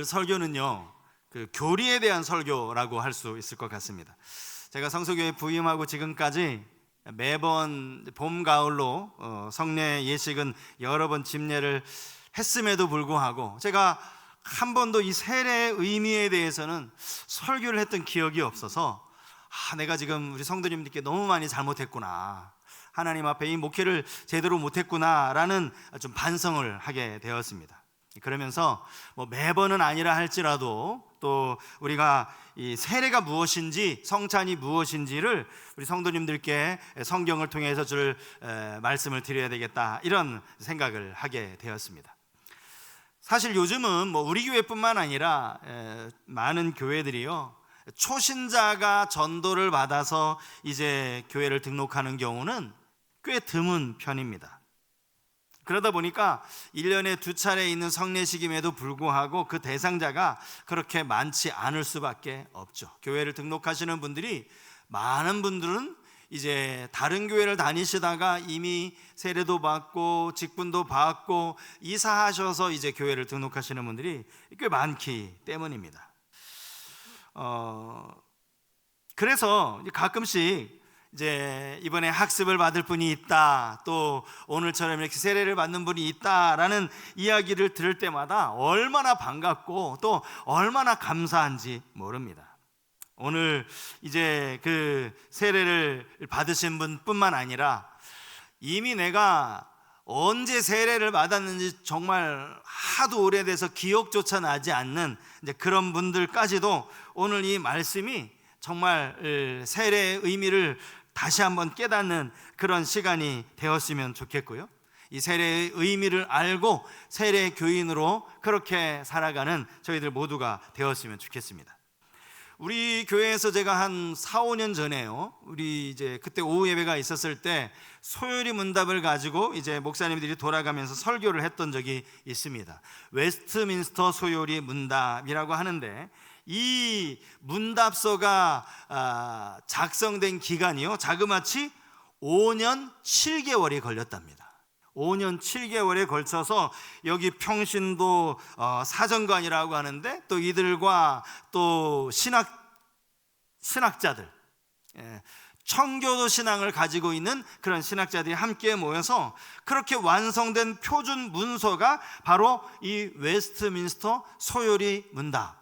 오늘 설교는요, 그 교리에 대한 설교라고 할 수 있을 것 같습니다. 제가 성서교회 부임하고 지금까지 매번 봄, 가을로 성례 예식은 여러 번 집례를 했음에도 불구하고 제가 한 번도 이 세례의 의미에 대해서는 설교를 했던 기억이 없어서 내가 지금 우리 성도님들께 너무 많이 잘못했구나, 하나님 앞에 이 목회를 제대로 못했구나라는 좀 반성을 하게 되었습니다. 그러면서 매번은 아니라 할지라도 또 우리가 이 세례가 무엇인지, 성찬이 무엇인지를 우리 성도님들께 성경을 통해서 줄 말씀을 드려야 되겠다, 이런 생각을 하게 되었습니다. 사실 요즘은 우리 교회뿐만 아니라 많은 교회들이요, 초신자가 전도를 받아서 이제 교회를 등록하는 경우는 꽤 드문 편입니다. 그러다 보니까 1년에 2차례 있는 성례식임에도 불구하고 그 대상자가 그렇게 많지 않을 수밖에 없죠. 교회를 등록하시는 분들이, 많은 분들은 이제 다른 교회를 다니시다가 이미 세례도 받고 직분도 받고 이사하셔서 이제 교회를 등록하시는 분들이 꽤 많기 때문입니다. 그래서 가끔씩 이제 이번에 학습을 받을 분이 있다, 또 오늘처럼 이렇게 세례를 받는 분이 있다라는 이야기를 들을 때마다 얼마나 반갑고 또 얼마나 감사한지 모릅니다. 오늘 이제 그 세례를 받으신 분뿐만 아니라 이미 내가 언제 세례를 받았는지 정말 하도 오래돼서 기억조차 나지 않는 이제 그런 분들까지도 오늘 이 말씀이 정말 세례의 의미를 다시 한번 깨닫는 그런 시간이 되었으면 좋겠고요, 이 세례의 의미를 알고 세례 교인으로 그렇게 살아가는 저희들 모두가 되었으면 좋겠습니다. 우리 교회에서 제가 한 4, 5년 전에요, 우리 이제 그때 오후 예배가 있었을 때 소요리 문답을 가지고 이제 목사님들이 돌아가면서 설교를 했던 적이 있습니다. 웨스트민스터 소요리 문답이라고 하는데, 이 문답서가 작성된 기간이요, 자그마치 5년 7개월이 걸렸답니다. 5년 7개월에 걸쳐서 여기 평신도 사정관이라고 하는데, 또 이들과 또 신학자들, 청교도 신앙을 가지고 있는 그런 신학자들이 함께 모여서 그렇게 완성된 표준 문서가 바로 이 웨스트민스터 소요리 문답,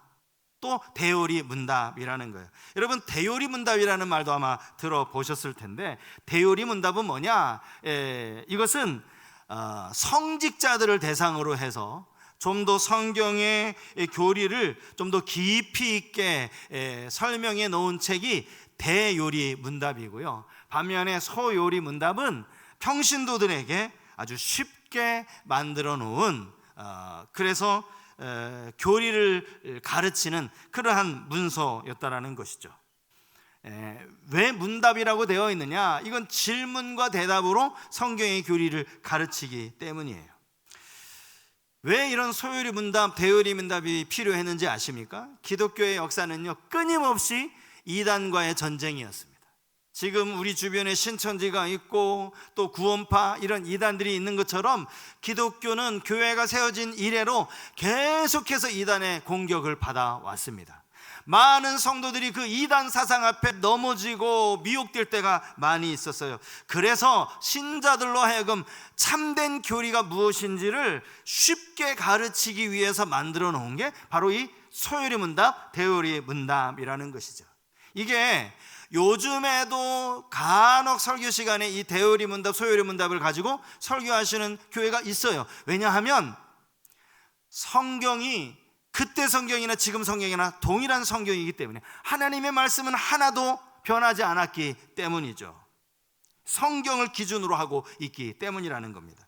또 대요리 문답이라는 거예요. 여러분, 대요리 문답이라는 말도 아마 들어보셨을 텐데, 대요리 문답은 뭐냐? 이것은 성직자들을 대상으로 해서 좀 더 성경의 교리를 좀 더 깊이 있게 설명해 놓은 책이 대요리 문답이고요, 반면에 소요리 문답은 평신도들에게 아주 쉽게 만들어 놓은, 그래서 교리를 가르치는 그러한 문서였다라는 것이죠. 왜 문답이라고 되어 있느냐? 이건 질문과 대답으로 성경의 교리를 가르치기 때문이에요. 왜 이런 소요리 문답, 대요리 문답이 필요했는지 아십니까? 기독교의 역사는요, 끊임없이 이단과의 전쟁이었습니다. 지금 우리 주변에 신천지가 있고 또 구원파, 이런 이단들이 있는 것처럼 기독교는 교회가 세워진 이래로 계속해서 이단의 공격을 받아왔습니다. 많은 성도들이 그 이단 사상 앞에 넘어지고 미혹될 때가 많이 있었어요. 그래서 신자들로 하여금 참된 교리가 무엇인지를 쉽게 가르치기 위해서 만들어 놓은 게 바로 이 소요리 문답, 대요리 문답이라는 것이죠. 이게 요즘에도 간혹 설교 시간에 이 대요리 문답, 소요리 문답을 가지고 설교하시는 교회가 있어요. 왜냐하면 성경이 그때 성경이나 지금 성경이나 동일한 성경이기 때문에, 하나님의 말씀은 하나도 변하지 않았기 때문이죠. 성경을 기준으로 하고 있기 때문이라는 겁니다.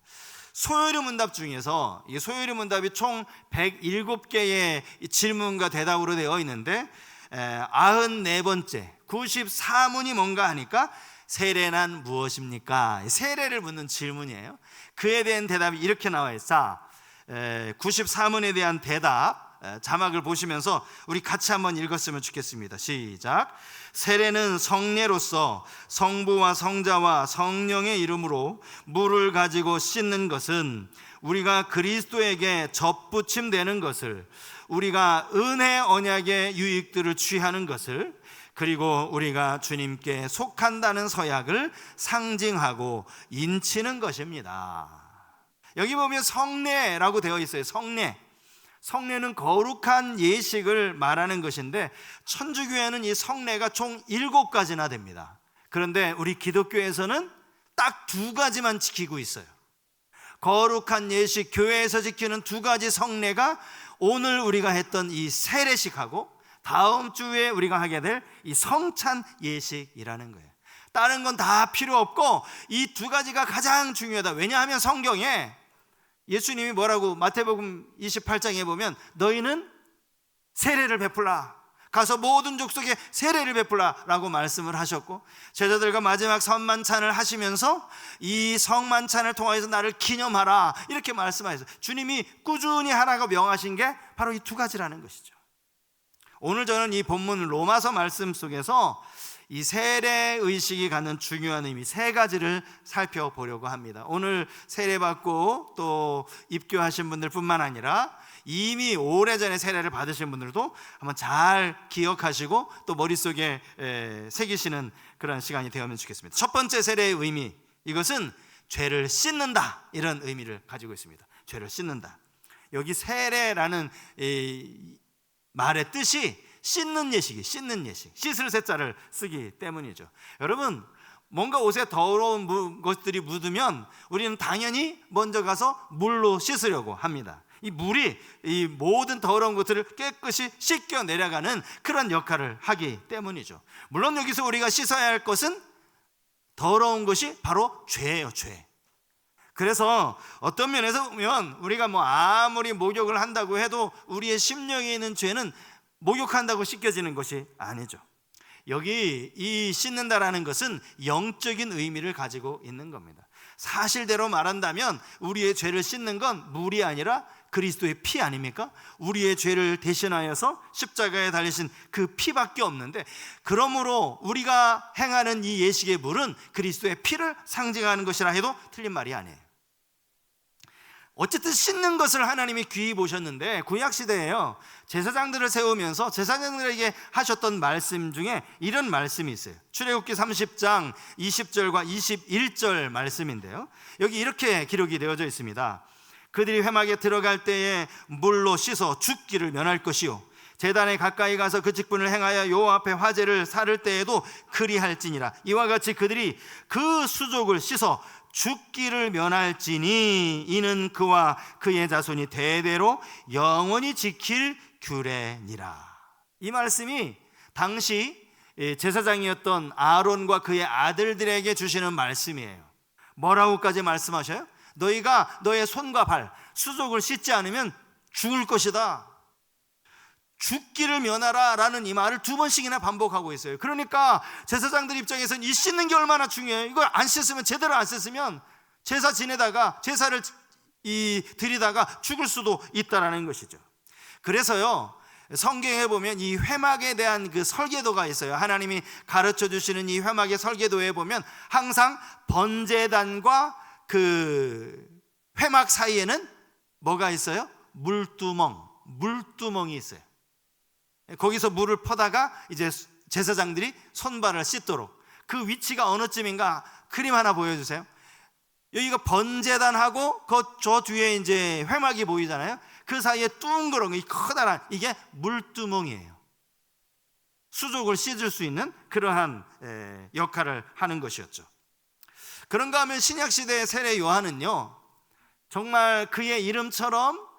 소요리 문답 중에서, 이 소요리 문답이 총 107개의 질문과 대답으로 되어 있는데 94번째 94문이 뭔가 하니까 세례란 무엇입니까? 세례를 묻는 질문이에요. 그에 대한 대답이 이렇게 나와 있어. 94문에 대한 대답 자막을 보시면서 우리 같이 한번 읽었으면 좋겠습니다. 시작. 세례는 성례로서 성부와 성자와 성령의 이름으로 물을 가지고 씻는 것은 우리가 그리스도에게 접붙임되는 것을, 우리가 은혜 언약의 유익들을 취하는 것을, 그리고 우리가 주님께 속한다는 서약을 상징하고 인치는 것입니다. 여기 보면 성례라고 되어 있어요. 성례는 거룩한 예식을 말하는 것인데, 천주교회는 이 성례가 총 7가지나 됩니다. 그런데 우리 기독교에서는 딱 2가지만 지키고 있어요. 거룩한 예식, 교회에서 지키는 2가지 성례가 오늘 우리가 했던 이 세례식하고 다음 주에 우리가 하게 될 이 성찬 예식이라는 거예요. 다른 건 다 필요 없고 이 2가지가 가장 중요하다. 왜냐하면 성경에 예수님이 뭐라고, 마태복음 28장에 보면 너희는 세례를 베풀라, 가서 모든 족속에 세례를 베풀라 라고 말씀을 하셨고, 제자들과 마지막 성만찬을 하시면서 이 성만찬을 통하여서 나를 기념하라 이렇게 말씀하셨어요. 주님이 꾸준히 하라고 명하신 게 바로 이 2가지라는 것이죠. 오늘 저는 이 본문 로마서 말씀 속에서 이 세례의식이 갖는 중요한 의미 3가지를 살펴보려고 합니다. 오늘 세례받고 또 입교하신 분들 뿐만 아니라 이미 오래전에 세례를 받으신 분들도 한번 잘 기억하시고 또 머릿속에 새기시는 그런 시간이 되었으면 좋겠습니다. 첫 번째 세례의 의미, 이것은 죄를 씻는다, 이런 의미를 가지고 있습니다. 죄를 씻는다. 여기 세례라는 말의 뜻이 씻는 예식, 씻을 세자를 쓰기 때문이죠. 여러분, 뭔가 옷에 더러운 것들이 묻으면 우리는 당연히 먼저 가서 물로 씻으려고 합니다. 이 물이 이 모든 더러운 것들을 깨끗이 씻겨 내려가는 그런 역할을 하기 때문이죠. 물론 여기서 우리가 씻어야 할 것은, 더러운 것이 바로 죄예요, 죄. 그래서 어떤 면에서 보면 우리가 아무리 목욕을 한다고 해도 우리의 심령에 있는 죄는 목욕한다고 씻겨지는 것이 아니죠. 여기 이 씻는다라는 것은 영적인 의미를 가지고 있는 겁니다. 사실대로 말한다면 우리의 죄를 씻는 건 물이 아니라 그리스도의 피 아닙니까? 우리의 죄를 대신하여서 십자가에 달리신 그 피밖에 없는데, 그러므로 우리가 행하는 이 예식의 물은 그리스도의 피를 상징하는 것이라 해도 틀린 말이 아니에요. 어쨌든 씻는 것을 하나님이 귀히 보셨는데, 구약시대에요, 제사장들을 세우면서 제사장들에게 하셨던 말씀 중에 이런 말씀이 있어요. 출애굽기 30장 20절과 21절 말씀인데요, 여기 이렇게 기록이 되어져 있습니다. 그들이 회막에 들어갈 때에 물로 씻어 죽기를 면할 것이요, 제단에 가까이 가서 그 직분을 행하여 여호와 앞에 화제를 살을 때에도 그리할지니라. 이와 같이 그들이 그 수족을 씻어 죽기를 면할지니 이는 그와 그의 자손이 대대로 영원히 지킬 규례니라. 이 말씀이 당시 제사장이었던 아론과 그의 아들들에게 주시는 말씀이에요. 뭐라고까지 말씀하셔요? 너희가 너의 손과 발, 수족을 씻지 않으면 죽을 것이다. 죽기를 면하라 라는 이 말을 2번씩이나 반복하고 있어요. 그러니까 제사장들 입장에서는 이 씻는 게 얼마나 중요해요. 이걸 안 씻으면, 제대로 안 씻으면 제사 지내다가, 제사를 드리다가 죽을 수도 있다라는 것이죠. 그래서요, 성경에 보면 이 회막에 대한 그 설계도가 있어요. 하나님이 가르쳐 주시는 이 회막의 설계도에 보면 항상 번제단과 그 회막 사이에는 뭐가 있어요? 물두멍이 있어요. 거기서 물을 퍼다가 이제 제사장들이 손발을 씻도록, 그 위치가 어느 쯤인가 그림 하나 보여주세요. 여기가 번제단하고 저 뒤에 이제 회막이 보이잖아요. 그 사이에 둥그런 이 커다란, 이게 물두멍이에요. 수족을 씻을 수 있는 그러한 역할을 하는 것이었죠. 그런가 하면 신약시대의 세례 요한은요, 정말 그의 이름처럼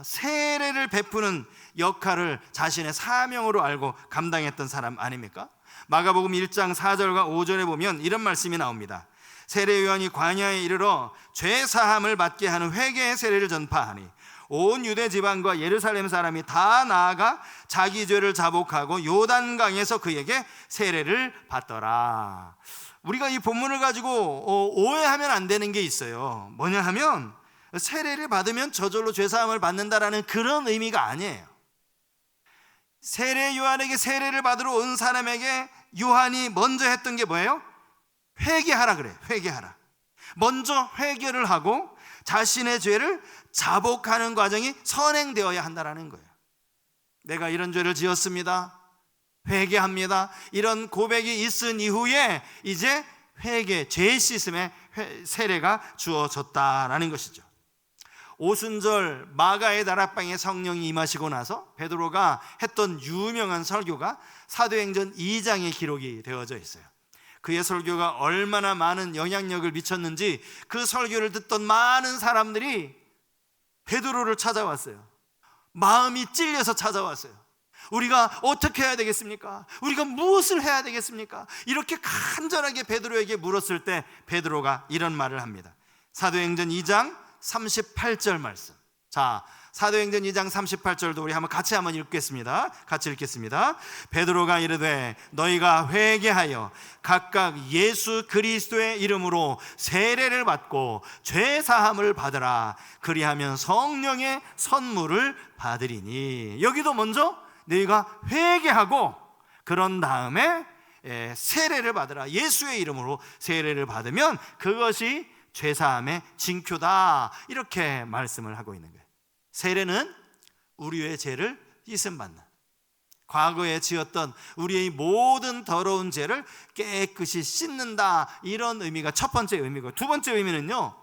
세례를 베푸는 역할을 자신의 사명으로 알고 감당했던 사람 아닙니까? 마가복음 1장 4절과 5절에 보면 이런 말씀이 나옵니다. 세례 요한이 광야에 이르러 죄 사함을 받게 하는 회개의 세례를 전파하니 온 유대 지방과 예루살렘 사람이 다 나아가 자기 죄를 자복하고 요단강에서 그에게 세례를 받더라. 우리가 이 본문을 가지고 오해하면 안 되는 게 있어요. 뭐냐 하면, 세례를 받으면 저절로 죄사함을 받는다라는 그런 의미가 아니에요. 세례 요한에게 세례를 받으러 온 사람에게 요한이 먼저 했던 게 뭐예요? 회개하라 그래요. 회개하라. 먼저 회개를 하고 자신의 죄를 자복하는 과정이 선행되어야 한다는 거예요. 내가 이런 죄를 지었습니다, 회개합니다, 이런 고백이 있은 이후에 이제 회개, 죄 씻음의 세례가 주어졌다라는 것이죠. 오순절 마가의 다락방에 성령이 임하시고 나서 베드로가 했던 유명한 설교가 사도행전 2장에 기록이 되어져 있어요. 그의 설교가 얼마나 많은 영향력을 미쳤는지 그 설교를 듣던 많은 사람들이 베드로를 찾아왔어요. 마음이 찔려서 찾아왔어요. 우리가 어떻게 해야 되겠습니까? 우리가 무엇을 해야 되겠습니까? 이렇게 간절하게 베드로에게 물었을 때 베드로가 이런 말을 합니다. 사도행전 2장 38절 말씀. 자, 사도행전 2장 38절도 우리 같이 한번 읽겠습니다. 같이 읽겠습니다. 베드로가 이르되 너희가 회개하여 각각 예수 그리스도의 이름으로 세례를 받고 죄 사함을 받으라. 그리하면 성령의 선물을 받으리니. 여기도 먼저 너희가 회개하고 그런 다음에 세례를 받으라. 예수의 이름으로 세례를 받으면 그것이 죄사함의 징표다, 이렇게 말씀을 하고 있는 거예요. 세례는 우리의 죄를 씻음받는, 과거에 지었던 우리의 모든 더러운 죄를 깨끗이 씻는다, 이런 의미가 첫 번째 의미고, 두 번째 의미는요,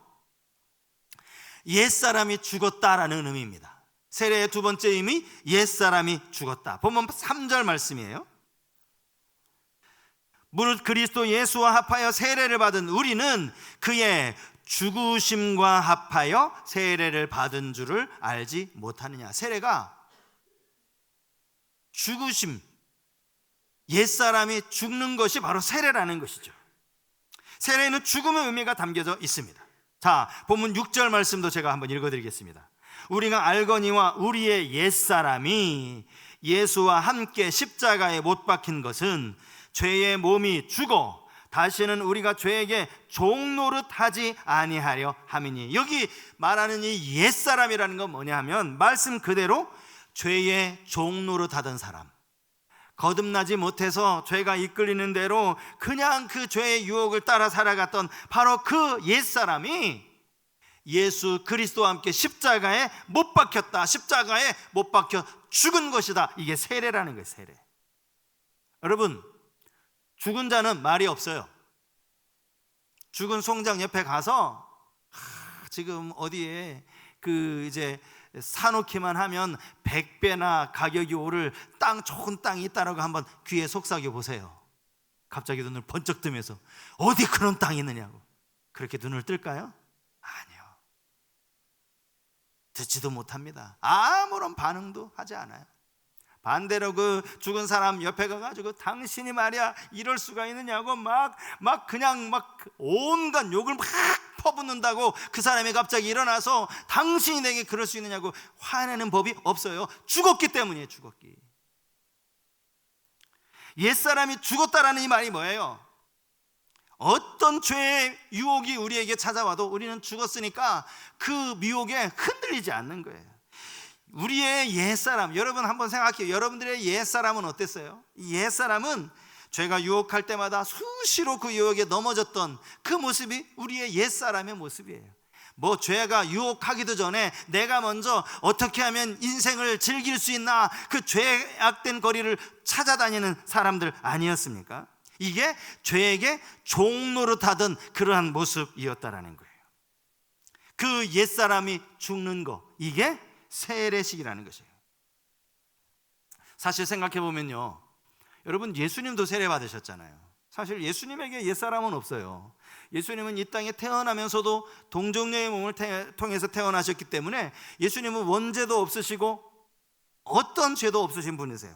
옛사람이 죽었다라는 의미입니다. 세례의 두 번째 의미, 옛사람이 죽었다. 본문 3절 말씀이에요. 무릇 그리스도 예수와 합하여 세례를 받은 우리는 그의 죽으심과 합하여 세례를 받은 줄을 알지 못하느냐. 세례가 죽으심, 옛사람이 죽는 것이 바로 세례라는 것이죠. 세례에는 죽음의 의미가 담겨져 있습니다. 자, 본문 6절 말씀도 제가 한번 읽어드리겠습니다. 우리가 알거니와 우리의 옛사람이 예수와 함께 십자가에 못 박힌 것은 죄의 몸이 죽어 다시는 우리가 죄에게 종노릇하지 아니하려 함이니. 여기 말하는 이 옛사람이라는 건 뭐냐 하면 말씀 그대로 죄의 종노릇하던 사람, 거듭나지 못해서 죄가 이끌리는 대로 그냥 그 죄의 유혹을 따라 살아갔던 바로 그 옛사람이 예수 그리스도와 함께 십자가에 못 박혔다, 십자가에 못 박혀 죽은 것이다. 이게 세례라는 거예요. 세례. 여러분, 죽은 자는 말이 없어요. 죽은 송장 옆에 가서 지금 어디에 이제 사놓기만 하면 100배나 가격이 오를 좋은 땅이 있다라고 한번 귀에 속삭여 보세요. 갑자기 눈을 번쩍 뜨면서 어디 그런 땅이 있느냐고 그렇게 눈을 뜰까요? 아니요. 듣지도 못합니다. 아무런 반응도 하지 않아요. 반대로 그 죽은 사람 옆에 가가지고 당신이 말이야 이럴 수가 있느냐고 그냥 온갖 욕을 막 퍼붓는다고 그 사람이 갑자기 일어나서 당신이 내게 그럴 수 있느냐고 화내는 법이 없어요. 죽었기 때문이에요. 죽었기. 옛사람이 죽었다라는 이 말이 뭐예요? 어떤 죄의 유혹이 우리에게 찾아와도 우리는 죽었으니까 그 미혹에 흔들리지 않는 거예요. 우리의 옛사람, 여러분 한번 생각해요. 여러분들의 옛사람은 어땠어요? 이 옛사람은 죄가 유혹할 때마다 수시로 그 유혹에 넘어졌던 그 모습이 우리의 옛사람의 모습이에요. 죄가 유혹하기도 전에 내가 먼저 어떻게 하면 인생을 즐길 수 있나, 그 죄악된 거리를 찾아다니는 사람들 아니었습니까? 이게 죄에게 종노릇하던 그러한 모습이었다라는 거예요. 그 옛사람이 죽는 거, 이게 세례식이라는 것이에요. 사실 생각해 보면요, 여러분 예수님도 세례 받으셨잖아요. 사실 예수님에게 옛사람은 없어요. 예수님은 이 땅에 태어나면서도 동정녀의 몸을 통해서 태어나셨기 때문에 예수님은 원죄도 없으시고 어떤 죄도 없으신 분이세요.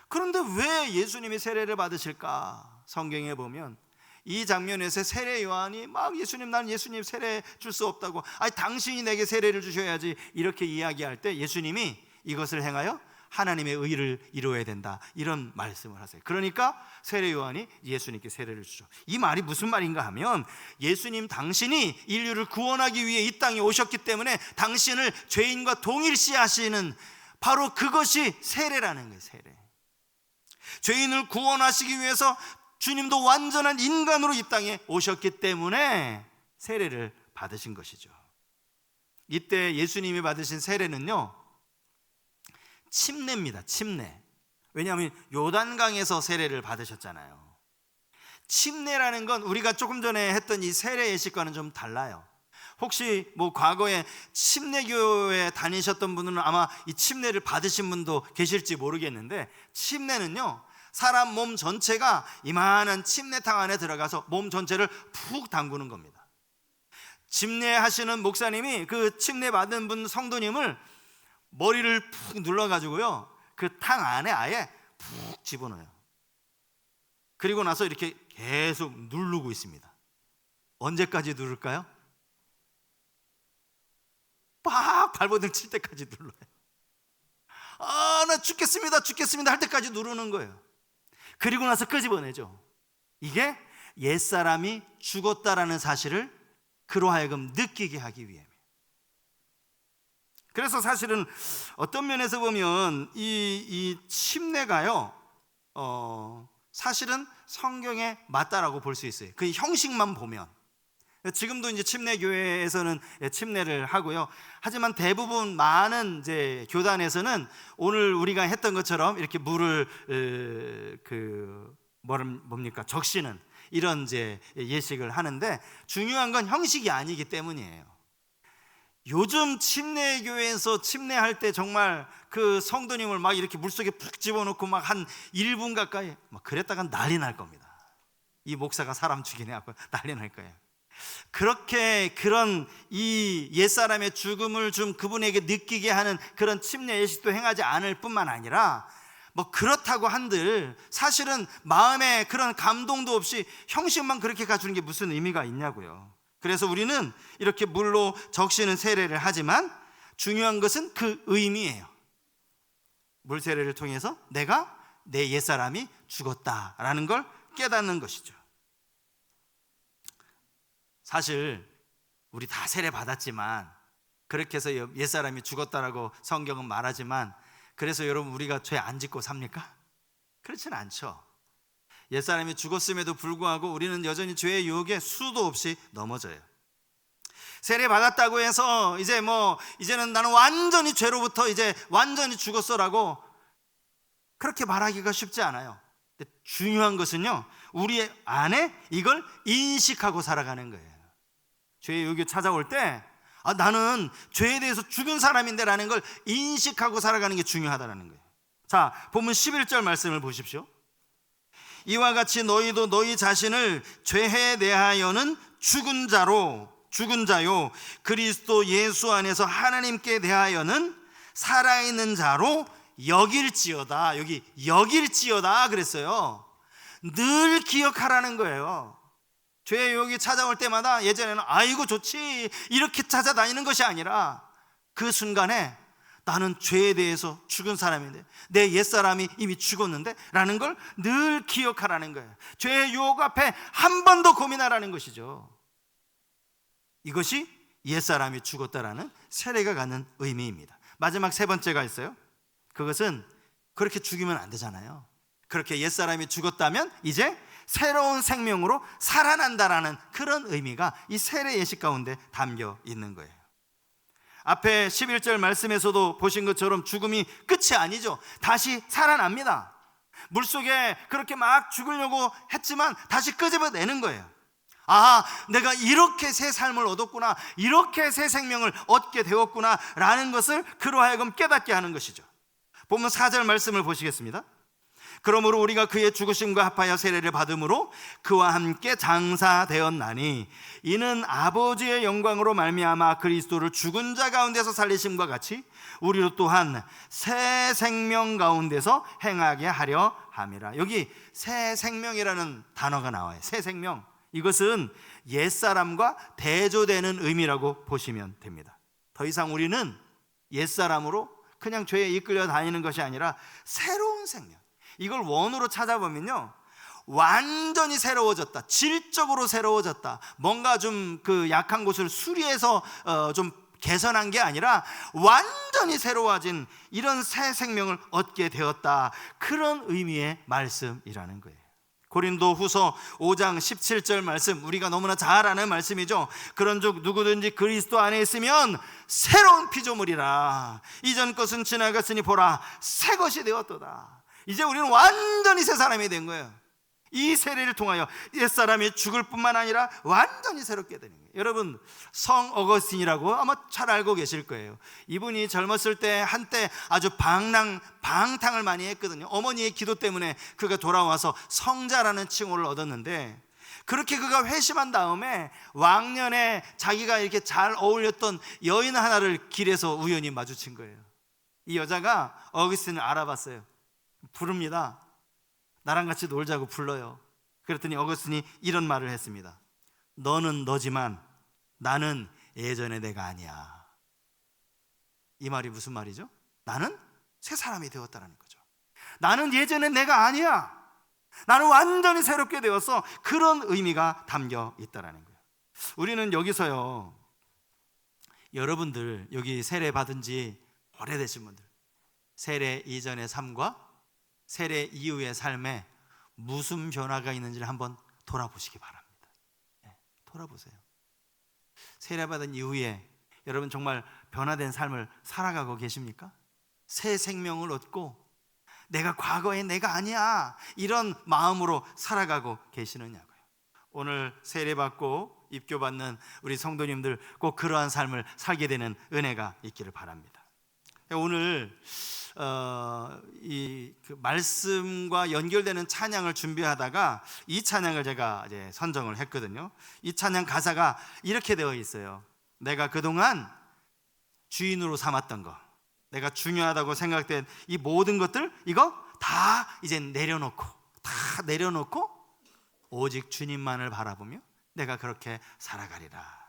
그런데 왜 예수님이 세례를 받으실까? 성경에 보면 이 장면에서 세례 요한이 예수님, 난 예수님 세례 줄 수 없다고, 당신이 내게 세례를 주셔야지, 이렇게 이야기할 때 예수님이 이것을 행하여 하나님의 의를 이루어야 된다, 이런 말씀을 하세요. 그러니까 세례 요한이 예수님께 세례를 주죠. 이 말이 무슨 말인가 하면 예수님 당신이 인류를 구원하기 위해 이 땅에 오셨기 때문에 당신을 죄인과 동일시하시는 바로 그것이 세례라는 거예요. 세례. 죄인을 구원하시기 위해서 주님도 완전한 인간으로 이 땅에 오셨기 때문에 세례를 받으신 것이죠. 이때 예수님이 받으신 세례는요, 침례입니다. 침례. 왜냐하면 요단강에서 세례를 받으셨잖아요. 침례라는 건 우리가 조금 전에 했던 이 세례 예식과는 좀 달라요. 혹시 뭐 과거에 침례교회 다니셨던 분은 아마 이 침례를 받으신 분도 계실지 모르겠는데, 침례는요, 사람 몸 전체가 이만한 침례탕 안에 들어가서 몸 전체를 푹 담그는 겁니다. 침례하시는 목사님이 그 침례 받은 분 성도님을 머리를 푹 눌러가지고요, 그 탕 안에 아예 푹 집어넣어요. 그리고 나서 이렇게 계속 누르고 있습니다. 언제까지 누를까요? 빡 발버둥 칠 때까지 눌러요. 나 죽겠습니다 할 때까지 누르는 거예요. 그리고 나서 끄집어내죠. 이게 옛사람이 죽었다라는 사실을 그로 하여금 느끼게 하기 위함이에요. 그래서 사실은 어떤 면에서 보면 이 침례가요, 사실은 성경에 맞다라고 볼 수 있어요. 그 형식만 보면. 지금도 이제 침례교회에서는 침례를 하고요. 하지만 대부분 많은 이제 교단에서는 오늘 우리가 했던 것처럼 이렇게 물을 적시는 이런 이제 예식을 하는데, 중요한 건 형식이 아니기 때문이에요. 요즘 침례교회에서 침례할 때 정말 그 성도님을 막 이렇게 물속에 푹 집어넣고 막 한 1분 가까이 막 그랬다가 난리 날 겁니다. 이 목사가 사람 죽이네 하고 난리 날 거예요. 그렇게 그런 이 옛사람의 죽음을 좀 그분에게 느끼게 하는 그런 침례 예식도 행하지 않을 뿐만 아니라, 뭐 그렇다고 한들 사실은 마음에 그런 감동도 없이 형식만 그렇게 가주는 게 무슨 의미가 있냐고요. 그래서 우리는 이렇게 물로 적시는 세례를 하지만 중요한 것은 그 의미예요. 물 세례를 통해서 내가 내 옛사람이 죽었다라는 걸 깨닫는 것이죠. 사실 우리 다 세례 받았지만, 그렇게 해서 옛사람이 죽었다라고 성경은 말하지만, 그래서 여러분 우리가 죄 안 짓고 삽니까? 그렇지는 않죠. 옛사람이 죽었음에도 불구하고 우리는 여전히 죄의 유혹에 수도 없이 넘어져요. 세례 받았다고 해서 이제는 나는 완전히 죄로부터 이제 완전히 죽었어라고 그렇게 말하기가 쉽지 않아요. 근데 중요한 것은요, 우리 안에 이걸 인식하고 살아가는 거예요. 죄의 유혹이 찾아올 때 나는 죄에 대해서 죽은 사람인데 라는 걸 인식하고 살아가는 게 중요하다는 거예요. 자, 본문 11절 말씀을 보십시오. 이와 같이 너희도 너희 자신을 죄에 대하여는 죽은 자요 그리스도 예수 안에서 하나님께 대하여는 살아있는 자로 여길지어다. 여기 여길지어다 그랬어요. 늘 기억하라는 거예요. 죄의 유혹이 찾아올 때마다 예전에는 아이고 좋지 이렇게 찾아다니는 것이 아니라, 그 순간에 나는 죄에 대해서 죽은 사람인데, 내 옛사람이 이미 죽었는데 라는 걸 늘 기억하라는 거예요. 죄의 유혹 앞에 한 번 더 고민하라는 것이죠. 이것이 옛사람이 죽었다라는 세례가 갖는 의미입니다. 마지막 세 번째가 있어요. 그것은 그렇게 죽이면 안 되잖아요. 그렇게 옛사람이 죽었다면 이제 새로운 생명으로 살아난다라는 그런 의미가 이 세례 예식 가운데 담겨 있는 거예요. 앞에 11절 말씀에서도 보신 것처럼 죽음이 끝이 아니죠. 다시 살아납니다. 물속에 그렇게 막 죽으려고 했지만 다시 끄집어내는 거예요. 내가 이렇게 새 삶을 얻었구나, 이렇게 새 생명을 얻게 되었구나 라는 것을 그로 하여금 깨닫게 하는 것이죠. 보면 4절 말씀을 보시겠습니다. 그러므로 우리가 그의 죽으심과 합하여 세례를 받음으로 그와 함께 장사되었나니, 이는 아버지의 영광으로 말미암아 그리스도를 죽은 자 가운데서 살리심과 같이 우리로 또한 새 생명 가운데서 행하게 하려 함이라. 여기 새 생명이라는 단어가 나와요. 새 생명, 이것은 옛사람과 대조되는 의미라고 보시면 됩니다. 더 이상 우리는 옛사람으로 그냥 죄에 이끌려 다니는 것이 아니라 새로운 생명, 이걸 원어로 찾아보면요, 완전히 새로워졌다, 질적으로 새로워졌다, 뭔가 좀 그 약한 곳을 수리해서 좀 개선한 게 아니라 완전히 새로워진 이런 새 생명을 얻게 되었다, 그런 의미의 말씀이라는 거예요. 고린도후서 5장 17절 말씀, 우리가 너무나 잘 아는 말씀이죠. 그런즉 누구든지 그리스도 안에 있으면 새로운 피조물이라. 이전 것은 지나갔으니 보라 새 것이 되었도다. 이제 우리는 완전히 새 사람이 된 거예요. 이 세례를 통하여 옛사람이 죽을 뿐만 아니라 완전히 새롭게 되는 거예요. 여러분, 성 어거스틴이라고 아마 잘 알고 계실 거예요. 이분이 젊었을 때 한때 아주 방탕을 많이 했거든요. 어머니의 기도 때문에 그가 돌아와서 성자라는 칭호를 얻었는데, 그렇게 그가 회심한 다음에 왕년에 자기가 이렇게 잘 어울렸던 여인 하나를 길에서 우연히 마주친 거예요. 이 여자가 어거스틴을 알아봤어요. 부릅니다. 나랑 같이 놀자고 불러요. 그랬더니 어거스틴이 이런 말을 했습니다. 너는 너지만 나는 예전의 내가 아니야. 이 말이 무슨 말이죠? 나는 새 사람이 되었다는 거죠. 나는 예전의 내가 아니야. 나는 완전히 새롭게 되어서, 그런 의미가 담겨 있다는 거예요. 우리는 여기서요, 여러분들 여기 세례 받은 지 오래되신 분들, 세례 이전의 삶과 세례 이후의 삶에 무슨 변화가 있는지를 한번 돌아보시기 바랍니다. 돌아보세요. 세례받은 이후에 여러분 정말 변화된 삶을 살아가고 계십니까? 새 생명을 얻고 내가 과거의 내가 아니야, 이런 마음으로 살아가고 계시느냐고요. 오늘 세례받고 입교받는 우리 성도님들 꼭 그러한 삶을 살게 되는 은혜가 있기를 바랍니다. 오늘 그 말씀과 연결되는 찬양을 준비하다가 이 찬양을 제가 이제 선정을 했거든요. 이 찬양 가사가 이렇게 되어 있어요. 내가 그동안 주인으로 삼았던 거, 내가 중요하다고 생각된 이 모든 것들, 이거 다 이제 내려놓고 오직 주님만을 바라보며 내가 그렇게 살아가리라.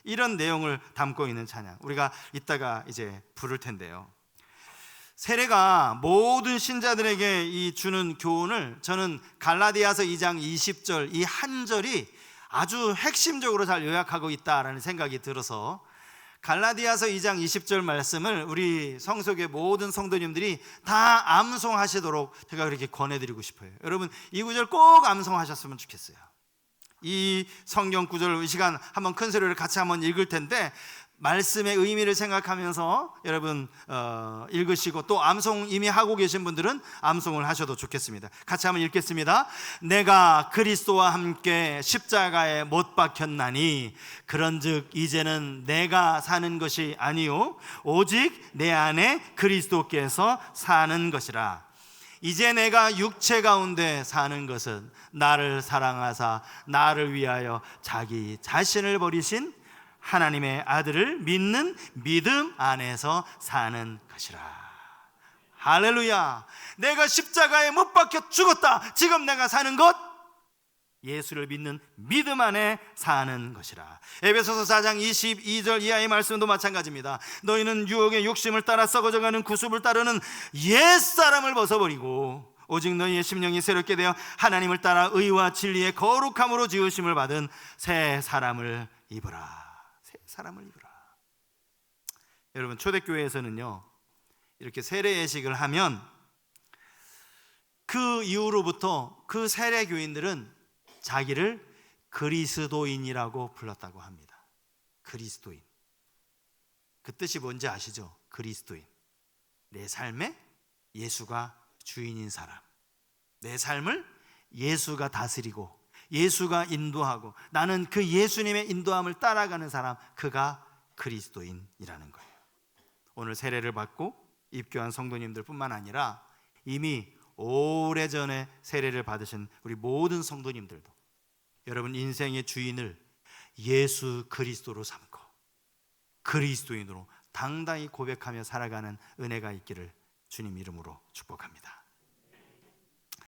이런 내용을 담고 있는 찬양, 우리가 이따가 이제 부를 텐데요. 세례가 모든 신자들에게 이 주는 교훈을, 저는 갈라디아서 2장 20절 이 한 절이 아주 핵심적으로 잘 요약하고 있다라는 생각이 들어서 갈라디아서 2장 20절 말씀을 우리 성속의 모든 성도님들이 다 암송하시도록 제가 그렇게 권해드리고 싶어요. 여러분, 이 구절 꼭 암송하셨으면 좋겠어요. 이 성경 구절, 이 시간 한번 큰 소리를 같이 한번 읽을 텐데, 말씀의 의미를 생각하면서 여러분 읽으시고, 또 암송 이미 하고 계신 분들은 암송을 하셔도 좋겠습니다. 같이 한번 읽겠습니다. 내가 그리스도와 함께 십자가에 못 박혔나니 그런즉 이제는 내가 사는 것이 아니요 오직 내 안에 그리스도께서 사는 것이라. 이제 내가 육체 가운데 사는 것은 나를 사랑하사 나를 위하여 자기 자신을 버리신 하나님의 아들을 믿는 믿음 안에서 사는 것이라. 할렐루야. 내가 십자가에 못 박혀 죽었다. 지금 내가 사는 것, 예수를 믿는 믿음 안에 사는 것이라. 에베소서 4장 22절 이하의 말씀도 마찬가지입니다. 너희는 유혹의 욕심을 따라 썩어져가는 구습을 따르는 옛사람을 벗어버리고 오직 너희의 심령이 새롭게 되어 하나님을 따라 의와 진리의 거룩함으로 지으심을 받은 새 사람을 입으라. 사람을 입으라. 여러분, 초대교회에서는요, 이렇게 세례 예식을 하면 그 이후로부터 그 세례 교인들은 자기를 그리스도인이라고 불렀다고 합니다. 그리스도인. 그 뜻이 뭔지 아시죠? 그리스도인. 내 삶에 예수가 주인인 사람, 내 삶을 예수가 다스리고 예수가 인도하고 나는 그 예수님의 인도함을 따라가는 사람, 그가 그리스도인이라는 거예요. 오늘 세례를 받고 입교한 성도님들 뿐만 아니라 이미 오래전에 세례를 받으신 우리 모든 성도님들도 여러분 인생의 주인을 예수 그리스도로 삼고 그리스도인으로 당당히 고백하며 살아가는 은혜가 있기를 주님 이름으로 축복합니다.